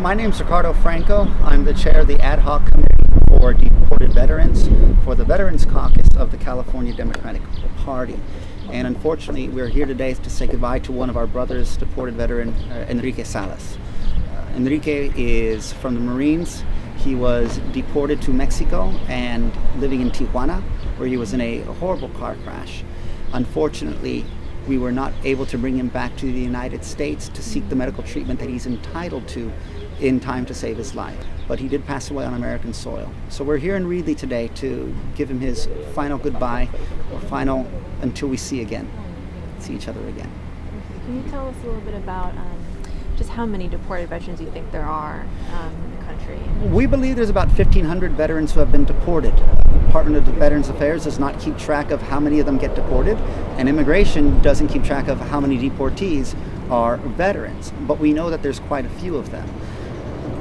My name is Ricardo Franco. I'm the chair of the ad hoc committee for deported veterans for the Veterans Caucus of the California Democratic Party. And unfortunately, we're here today to say goodbye to one of our brothers, deported veteran Enrique Salas. Enrique is from the Marines. He was deported to Mexico and living in Tijuana, where he was in a horrible car crash. Unfortunately, we were not able to bring him back to the United States to seek the medical treatment that he's entitled to in time to save his life. But he did pass away on American soil. So we're here in Reedley today to give him his final goodbye, or final until we see each other again. Can you tell us a little bit about just how many deported veterans you think there are in the country? We believe there's about 1,500 veterans who have been deported. The Department of Veterans Affairs does not keep track of how many of them get deported, and immigration doesn't keep track of how many deportees are veterans. But we know that there's quite a few of them.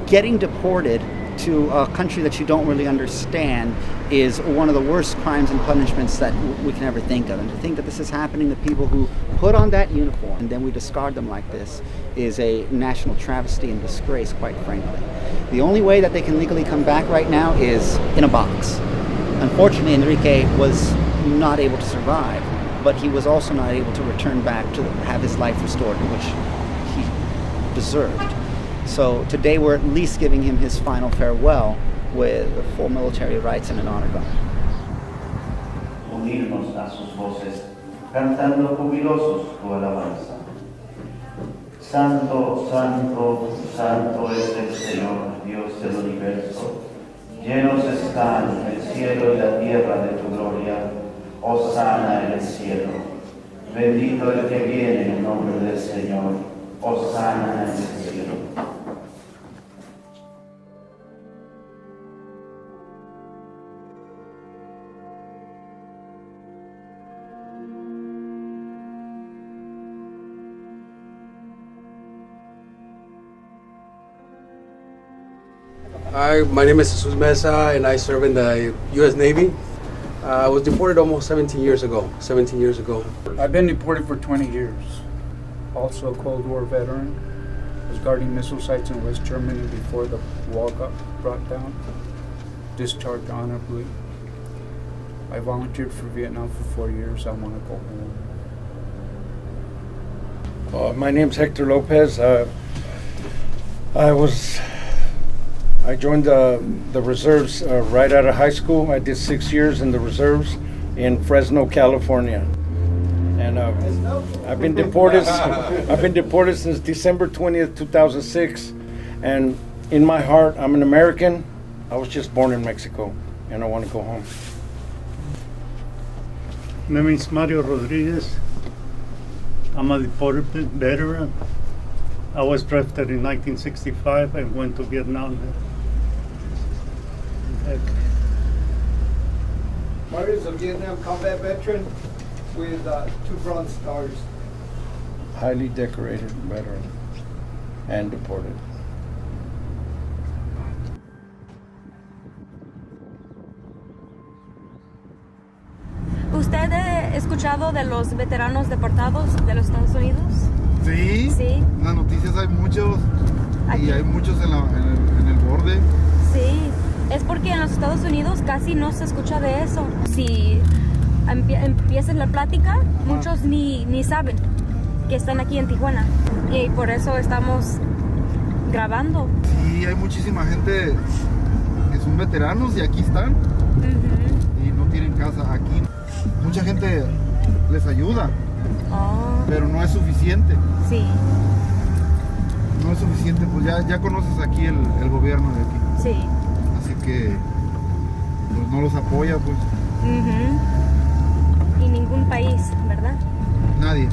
Getting deported to a country that you don't really understand is one of the worst crimes and punishments that we can ever think of. And to think that this is happening to people who put on that uniform and then we discard them like this is a national travesty and disgrace, quite frankly. The only way that they can legally come back right now is in a box. Unfortunately, Enrique was not able to survive, but he was also not able to return back to have his life restored, which he deserved. So today we're at least giving him his final farewell with full military rights and an honor guard. Unirnos a sus voces, cantando jubilosos tu alabanza. Santo, santo, santo es el Señor, Dios del universo. Llenos están el cielo y la tierra de tu gloria. Hosana en el cielo. Bendito el que viene en el nombre del Señor. Hosana en el cielo. Hi, my name is Jesus Mesa and I serve in the U.S. Navy. I was deported almost 17 years ago. I've been deported for 20 years. Also a Cold War veteran. Was guarding missile sites in West Germany before the wall got brought down. Discharged honorably. I volunteered for Vietnam for 4 years. I want to go home. My name's Hector Lopez. I joined the reserves right out of high school. I did 6 years in the reserves in Fresno, California, and I've been deported. I've been deported since December 20th, 2006. And in my heart, I'm an American. I was just born in Mexico, and I want to go home. My name is Mario Rodriguez. I'm a deported veteran. I was drafted in 1965 and went to Vietnam. Mario is a Vietnam combat veteran with 2 Bronze Stars. Highly decorated veteran and deported. ¿Usted ha escuchado de los veteranos deportados de los Estados Unidos? Sí, Sí. en las noticias hay muchos Aquí. y hay muchos en el borde. Sí, es porque en los Estados Unidos casi no se escucha de eso. Si empieza la plática, muchos ni saben que están aquí en Tijuana. Y por eso estamos grabando. Sí, hay muchísima gente que son veteranos y aquí están y no tienen casa aquí. Mucha gente les ayuda, pero no es suficiente. Sí. No es suficiente, pues ya conoces aquí el gobierno de aquí. Sí. Así que pues no los apoya, pues. Y ningún país, ¿verdad? Nadie.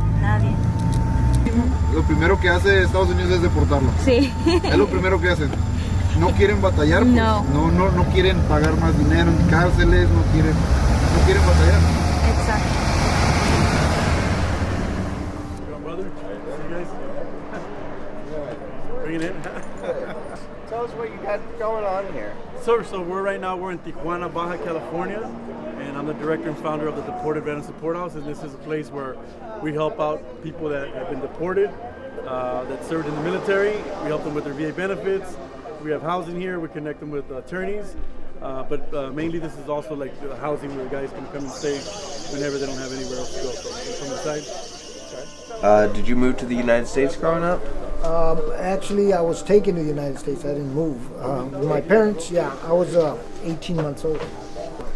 Lo primero que hace Estados Unidos es deportarlo. Sí. Es lo primero que hacen. No quieren batallar, pues. No quieren pagar más dinero en cárceles, no quieren batallar. Exacto. Bring it in. Tell us what you got going on here. So we're in Tijuana, Baja California, and I'm the director and founder of the Deported Veteran Support House, and this is a place where we help out people that have been deported, that served in the military. We help them with their VA benefits. We have housing here. We connect them with attorneys. But mainly this is also like the housing where the guys can come and stay whenever they don't have anywhere else to go. So from the side. Did you move to the United States growing up? Actually, I was taken to the United States. I didn't move. With my parents, yeah, I was 18 months old.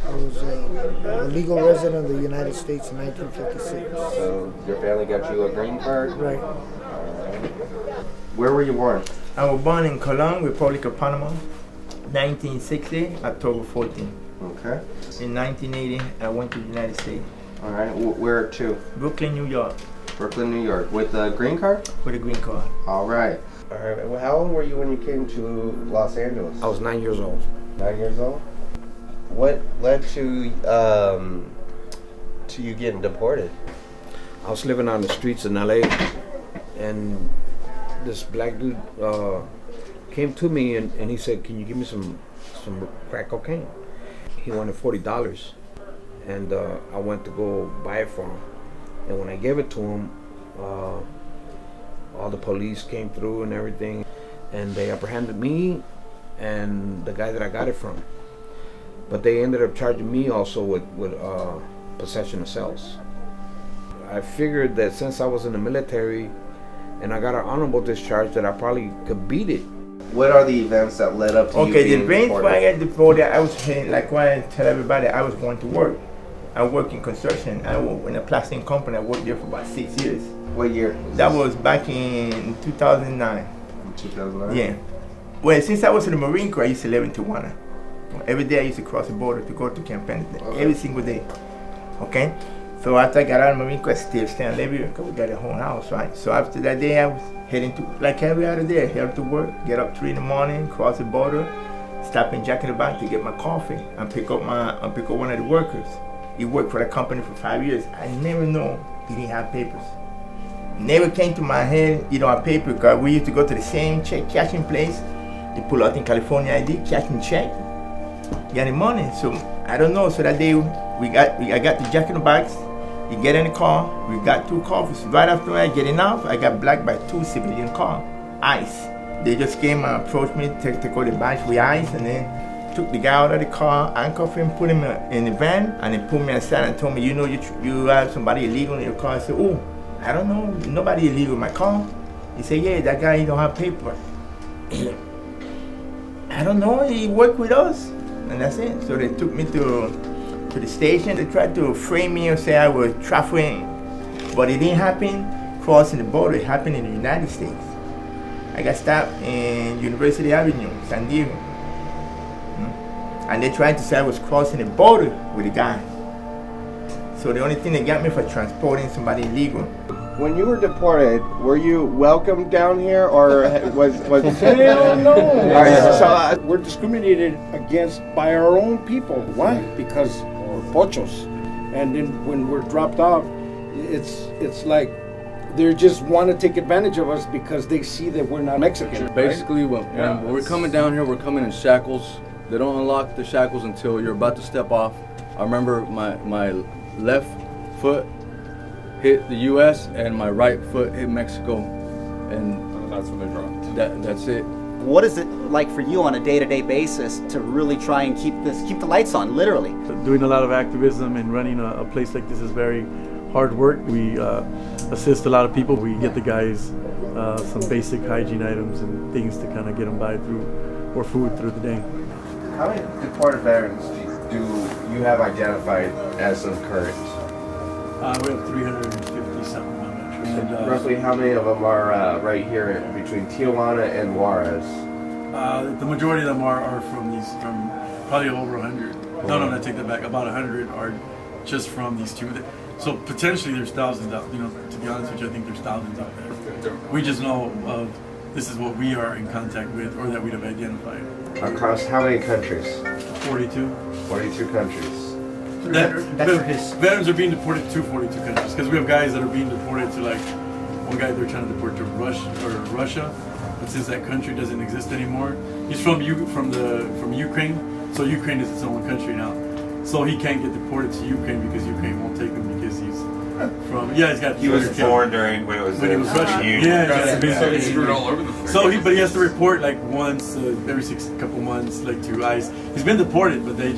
I was a legal resident of the United States in 1956. So your family got you a green card? Right. Where were you born? I was born in Colón, Republic of Panama, 1960, October 14. Okay. In 1980, I went to the United States. All right. Where to? Brooklyn, New York. Brooklyn, New York. With a green card? With a green card. All right. All right. Well, how old were you when you came to Los Angeles? I was 9 years old. 9 years old? What led to you getting deported? I was living on the streets in LA, and this black dude came to me and he said, "Can you give me some crack cocaine?" He wanted $40, and I went to go buy it for him. And when I gave it to him, all the police came through and everything, and they apprehended me and the guy that I got it from. But they ended up charging me also with possession of cells. I figured that since I was in the military and I got an honorable discharge, that I probably could beat it. What are the events that led up to you being the brains deported? when I got deported, I was heading, like what I tell everybody, I was going to work. I work in construction. I work in a plastic company. I worked there for about 6 years. What year? That was back in 2009. 2009? Yeah. Well, since I was in the Marine Corps, I used to live in Tijuana. Every day I used to cross the border to go to Camp Pendleton. Okay. Every single day. Okay? So after I got out of the Marine Corps, I still stay and live here because we got a whole house, right? So after that day, I was heading to, like every other day, head to work, get up 3 in the morning, cross the border, stop in Jack in the Box to get my coffee and pick up one of the workers. He worked for the company for 5 years. I never know he didn't have papers. Never came to my head he don't have paper because we used to go to the same check cashing place. They pull out in California ID, cash and check, get the money. So I don't know. So that day I got the Jack in the Box. He get in the car. We got 2 coffees. Right after I get enough, I got blacked by 2 civilian cars. ICE. They just came and approached me, take all the bags with ICE, and then took the guy out of the car, handcuffed him, put him in the van, and then pulled me aside and told me, you know, you have somebody illegal in your car. I said, oh, I don't know, nobody illegal in my car. He said, yeah, that guy, he don't have paper. I don't know, he worked with us, and that's it. So they took me to the station. They tried to frame me and say I was trafficking, but it didn't happen crossing the border. It happened in the United States. I got stopped in University Avenue, San Diego. And they tried to say I was crossing the border with a guy. So the only thing they got me for transporting somebody illegal. When you were deported, were you welcomed down here, or was Hell no. All right, so we're discriminated against by our own people. Why? Because we're pochos. And then when we're dropped off, it's like they just want to take advantage of us because they see that we're not Mexican. Basically, when we're coming down here, we're coming in shackles. They don't unlock the shackles until you're about to step off. I remember my left foot hit the U.S. and my right foot hit Mexico, and that's when they dropped. That's it. What is it like for you on a day-to-day basis to really try and keep the lights on, literally? Doing a lot of activism and running a place like this is very hard work. We assist a lot of people. We get the guys some basic hygiene items and things to kind of get them by or food through the day. how many deported veterans do you have identified as of current? We have 350 something. And, roughly how many of them are right here between Tijuana and Juarez? The majority of them are from probably over 100. No, I take that back. About 100 are just from these two. So potentially there's thousands out. To be honest with you, I think there's thousands out there. We just know of this is what we are in contact with, or that we'd have identified. Across how many countries? 42. 42 countries. Veterans are being deported to 42 countries because we have guys that are being deported to, like, one guy they're trying to deport to Russia, but since that country doesn't exist anymore, he's from Ukraine, so Ukraine is its own country now. So he can't get deported to Ukraine because Ukraine won't take him because he's from. Yeah, he's got. He was born during when he was Russian. Union. So he's screwed all over the place. So but he has to report like once every couple months, like to ICE. He's been deported, but they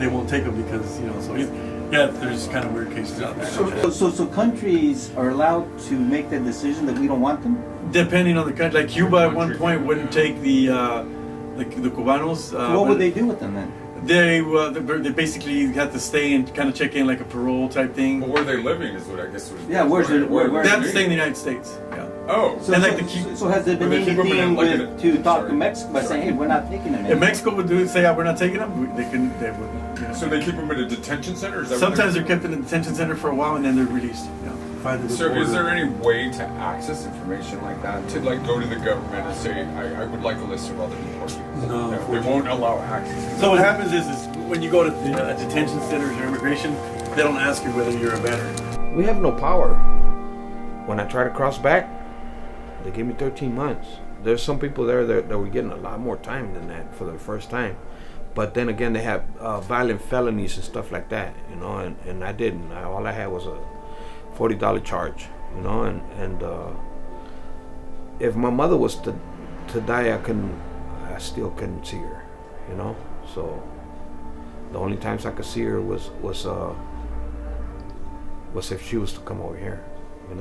won't take him because So he's. Yeah, there's kind of weird cases out there. So countries are allowed to make that decision that we don't want them? Depending on the country, like Cuba at one point wouldn't take the Cubanos. So what would they do with them then? They basically had to stay and kind of check in like a parole type thing. But where are they living is what I guess was. Yeah, where they have to stay in the United States. Yeah. Oh. So has there been anything to talk to Mexico by saying, hey, we're not taking them? If Mexico would say, we're not taking them, they would. So they keep them in a detention center? Is that Sometimes they're kept in a detention center for a while and then they're released. So is there any way to access information like that? To like go to the government and say, I would like a list of other deportees? No. They won't allow access. So what happens is when you go to detention centers or immigration, they don't ask you whether you're a veteran. We have no power. When I try to cross back, they gave me 13 months. There's some people there that were getting a lot more time than that for the first time. But then again, they have violent felonies and stuff like that, and I didn't. All I had was a $40 charge, and if my mother was to die, I still couldn't see her, So the only times I could see her was if she was to come over here, I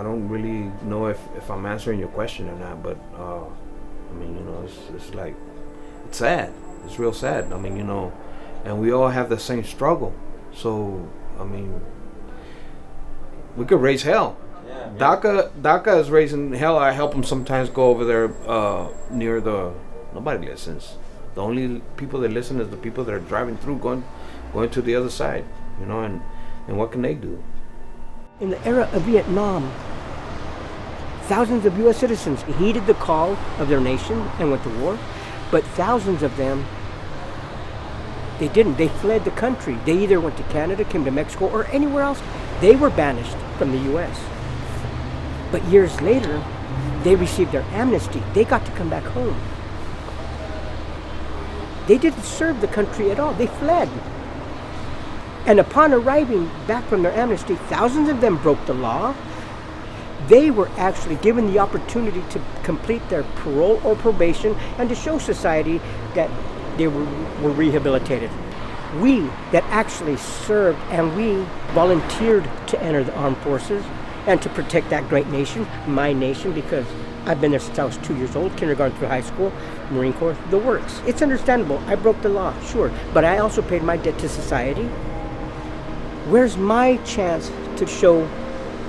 don't really know if I'm answering your question or not, but it's like, it's sad. It's real sad. And we all have the same struggle. So, we could raise hell. Yeah. DACA is raising hell. I help them sometimes go over there near nobody listens. The only people that listen is the people that are driving through, going to the other side, and what can they do? In the era of Vietnam, thousands of U.S. citizens heeded the call of their nation and went to war, but thousands of them, they didn't. They fled the country. They either went to Canada, came to Mexico, or anywhere else. They were banished from the U.S. But years later, they received their amnesty. They got to come back home. They didn't serve the country at all. They fled. And upon arriving back from their amnesty, thousands of them broke the law. They were actually given the opportunity to complete their parole or probation and to show society that they were rehabilitated. We that actually served and we volunteered to enter the armed forces and to protect that great nation, my nation, because I've been there since I was 2 years old, kindergarten through high school, Marine Corps, the works. It's understandable. I broke the law, sure, but I also paid my debt to society. Where's my chance to show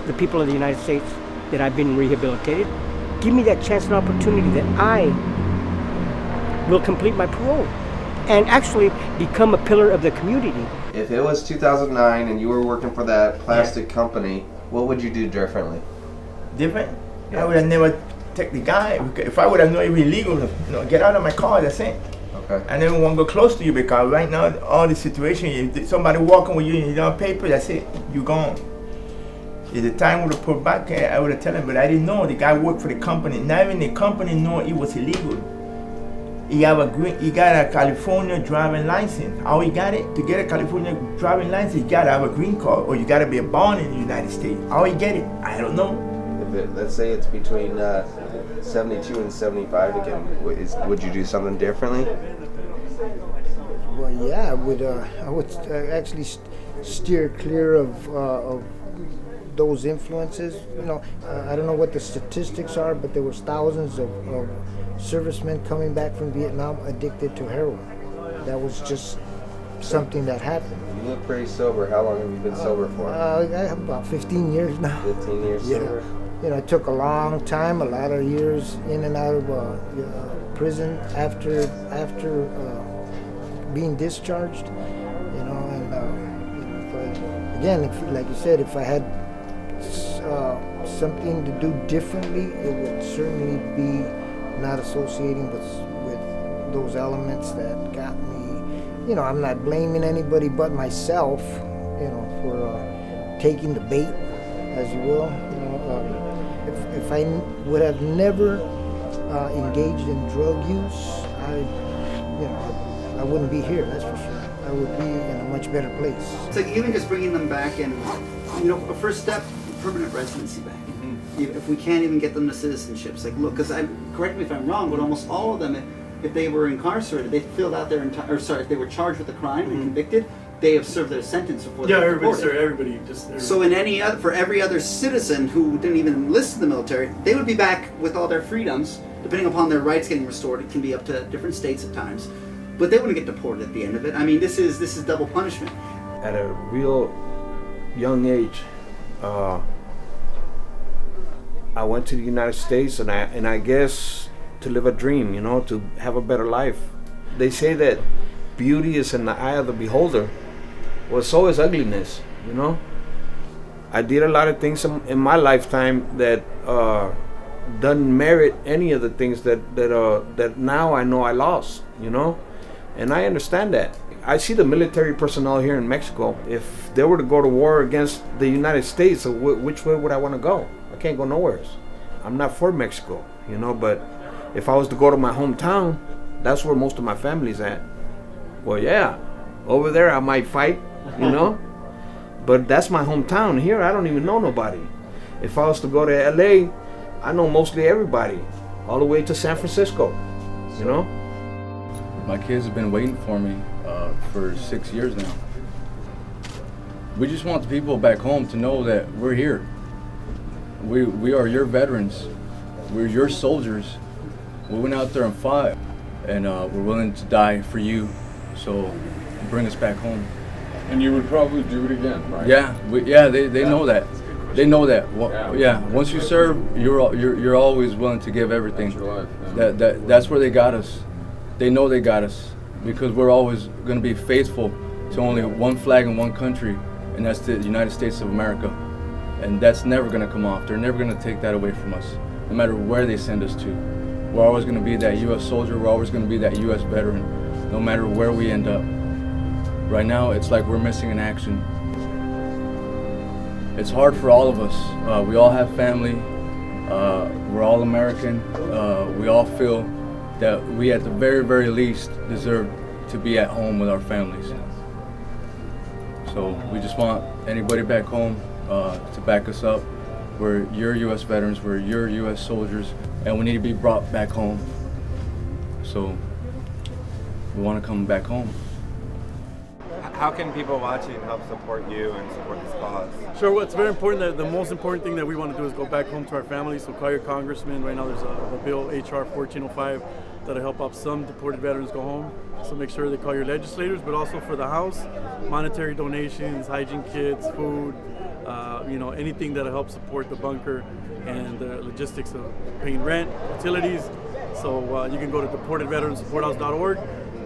the people of the United States that I've been rehabilitated? Give me that chance and opportunity that I will complete my parole and actually become a pillar of the community. If it was 2009 and you were working for that plastic company, what would you do differently? Different? Yeah. I would have never take the guy. If I would have known it was illegal, get out of my car, that's it. Okay. I never want to go close to you because right now, all the situation, if somebody walking with you and you don't have paper, that's it, you gone. If the time would have put back, I would have told him, but I didn't know the guy worked for the company. Not even the company know it was illegal. He got a California driving license. How he got it? To get a California driving license, you gotta have a green card or you gotta be born in the United States. How he get it? I don't know. Let's say it's between 72 and 75 again. Would you do something differently? Well, yeah, I would actually steer clear of those influences. I don't know what the statistics are, but there was thousands of servicemen coming back from Vietnam addicted to heroin. That was just something that happened. You look pretty sober. How long have you been sober for? I have about 15 years now. 15 years sober? It took a long time, a lot of years in and out of prison after being discharged. Like you said, if I had something to do differently, it would certainly be not associating with those elements that got me. I'm not blaming anybody but myself, for taking the bait, as you will. if I would have never engaged in drug use, I wouldn't be here. That's for sure. I would be in a much better place. It's like even just bringing them back and, a first step, permanent residency back. If we can't even get them to citizenships, like look, because correct me if I'm wrong, but almost all of them, if they were incarcerated, they filled out their entire, if they were charged with a crime and convicted, they have served their sentence before they were deported. Everybody. So for every other citizen who didn't even enlist in the military, they would be back with all their freedoms, depending upon their rights getting restored. It can be up to different states at times, but they wouldn't get deported at the end of it. I mean, this is double punishment. At a real young age, I went to the United States, and I guess to live a dream, to have a better life. They say that beauty is in the eye of the beholder. Well, so is ugliness, I did a lot of things in my lifetime that doesn't merit any of the things that now I know I lost, and I understand that. I see the military personnel here in Mexico. If they were to go to war against the United States, which way would I want to go? I can't go nowhere. I'm not for Mexico, but if I was to go to my hometown, that's where most of my family's at. Well, yeah, over there I might fight, but that's my hometown. Here I don't even know nobody. If I was to go to LA, I know mostly everybody, all the way to San Francisco, My kids have been waiting for me for 6 years now. We just want the people back home to know that we're here. We are your veterans. We're your soldiers. We went out there and fought, and we're willing to die for you. So bring us back home. And you would probably do it again, right? Yeah, they know that. They know that. Once you serve, you're always willing to give everything. That's where they got us. They know they got us because we're always going to be faithful to only one flag and one country, and that's the United States of America. And that's never going to come off. They're never going to take that away from us, no matter where they send us to. We're always going to be that U.S. soldier. We're always going to be that U.S. veteran, no matter where we end up. Right now, it's like we're missing in action. It's hard for all of us. We all have family. We're all American. We all feel that we, at the very, very least, deserve to be at home with our families. So we just want anybody back home to back us up. We're your U.S. veterans, we're your U.S. soldiers, and we need to be brought back home. So we want to come back home. How can people watching help support you and support this cause? Sure, well, it's very important that the most important thing that we want to do is go back home to our families. So call your congressman. Right now there's a bill, HR 1405, that'll help out some deported veterans go home. So make sure they call your legislators, but also for the House, monetary donations, hygiene kits, food, anything that'll help support the bunker and the logistics of paying rent, utilities. So you can go to deportedveteransupporthouse.org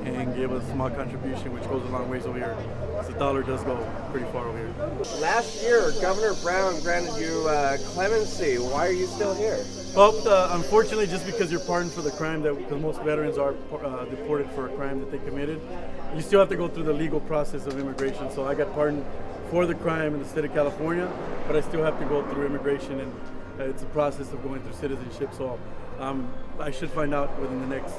and give a small contribution, which goes a long ways over here. So the dollar does go pretty far over here. Last year, Governor Brown granted you clemency. Why are you still here? Well, unfortunately, just because you're pardoned for the crime, because most veterans are deported for a crime that they committed, you still have to go through the legal process of immigration. So I got pardoned for the crime in the state of California, but I still have to go through immigration, and it's a process of going through citizenship. So I should find out within the next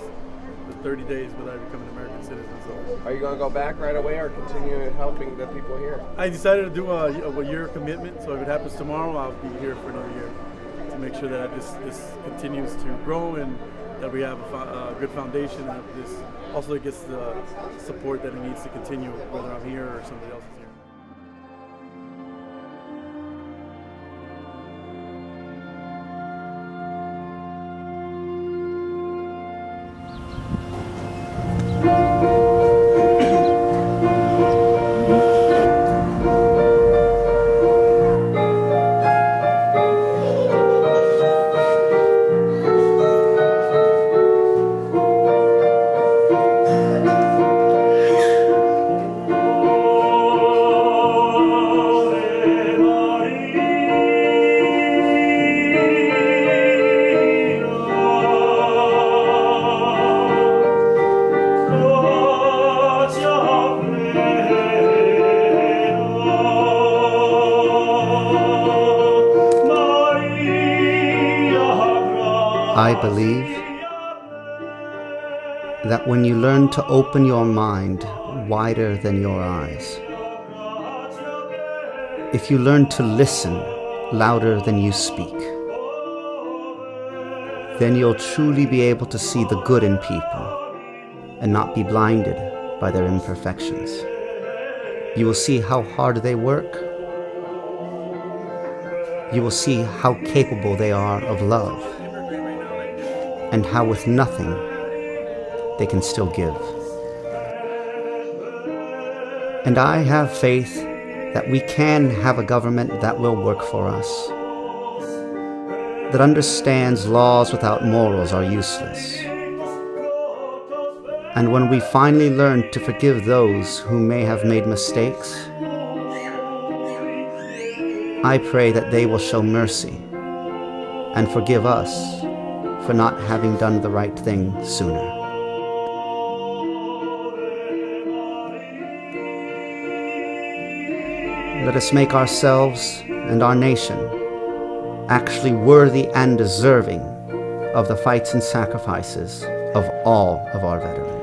30 days whether I become an American citizen. So, are you going to go back right away or continue helping the people here? I decided to do a year commitment. So if it happens tomorrow, I'll be here for another year to make sure that this continues to grow and that we have a good foundation, and that this also gets the support that it needs to continue, whether I'm here or somebody else is here. I believe that when you learn to open your mind wider than your eyes, if you learn to listen louder than you speak, then you'll truly be able to see the good in people and not be blinded by their imperfections. You will see how hard they work. You will see how capable they are of love, and how with nothing they can still give. And I have faith that we can have a government that will work for us, that understands laws without morals are useless. And when we finally learn to forgive those who may have made mistakes, I pray that they will show mercy and forgive us for not having done the right thing sooner. Let us make ourselves and our nation actually worthy and deserving of the fights and sacrifices of all of our veterans.